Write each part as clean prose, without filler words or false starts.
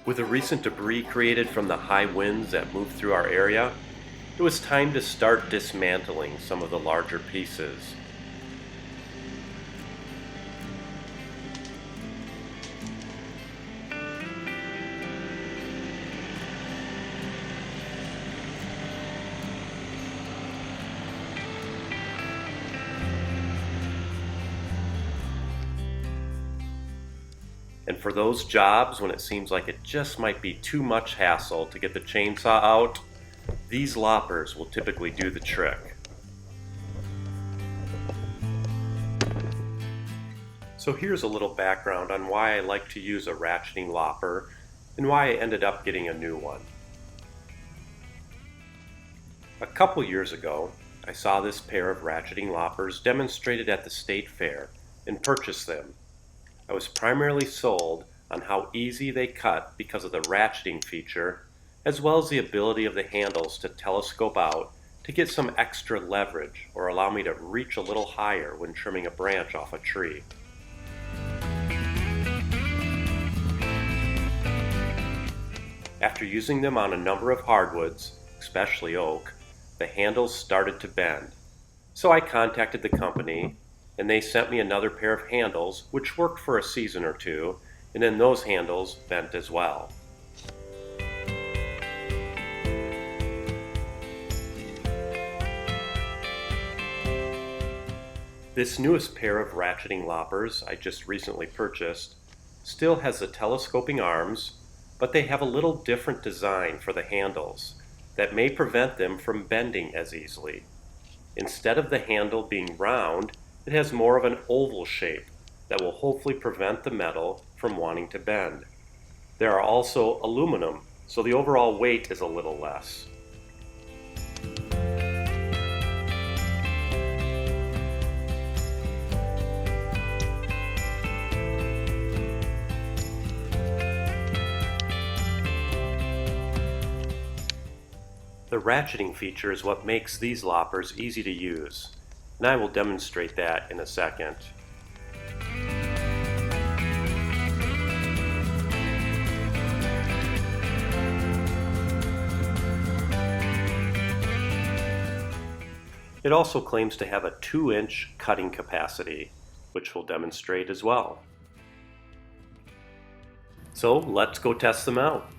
With the recent debris created from the high winds that moved through our area, it was time to start dismantling some of the larger pieces. And for those jobs when it seems like it just might be too much hassle to get the chainsaw out, these loppers will typically do the trick. So here's a little background on why I like to use a ratcheting lopper and why I ended up getting a new one. A couple years ago, I saw this pair of ratcheting loppers demonstrated at the state fair and purchased them. I was primarily sold on how easy they cut because of the ratcheting feature, as well as the ability of the handles to telescope out to get some extra leverage or allow me to reach a little higher when trimming a branch off a tree. After using them on a number of hardwoods, especially oak, the handles started to bend. So I contacted the company, and they sent me another pair of handles which worked for a season or two, and then those handles bent as well. This newest pair of ratcheting loppers I just recently purchased still has the telescoping arms, but they have a little different design for the handles that may prevent them from bending as easily. Instead of the handle being round, it has more of an oval shape that will hopefully prevent the metal from wanting to bend. There are also aluminum, so the overall weight is a little less. The ratcheting feature is what makes these loppers easy to use, and I will demonstrate that in a second. It also claims to have a 2-inch cutting capacity, which we'll demonstrate as well. So let's go test them out.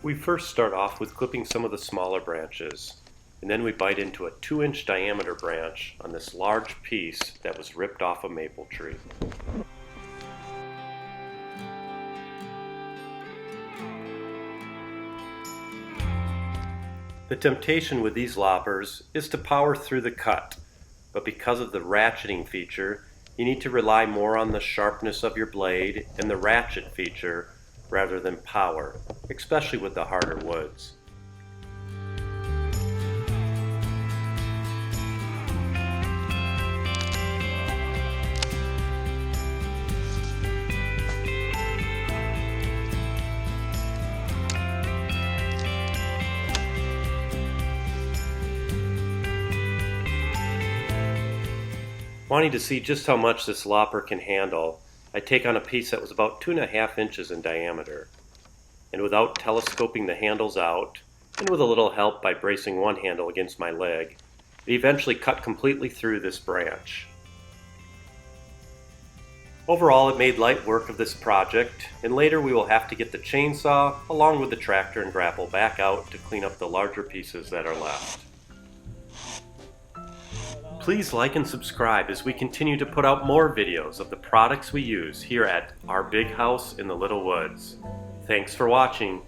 We first start off with clipping some of the smaller branches, and then we bite into a 2-inch diameter branch on this large piece that was ripped off a maple tree. The temptation with these loppers is to power through the cut, but because of the ratcheting feature, you need to rely more on the sharpness of your blade and the ratchet feature rather than power, especially with the harder woods. Wanting to see just how much this lopper can handle, I take on a piece that was about 2.5 inches in diameter, and without telescoping the handles out, and with a little help by bracing one handle against my leg, it eventually cut completely through this branch. Overall, it made light work of this project, and later we will have to get the chainsaw along with the tractor and grapple back out to clean up the larger pieces that are left. Please like and subscribe as we continue to put out more videos of the products we use here at our big house in the Little Woods. Thanks for watching.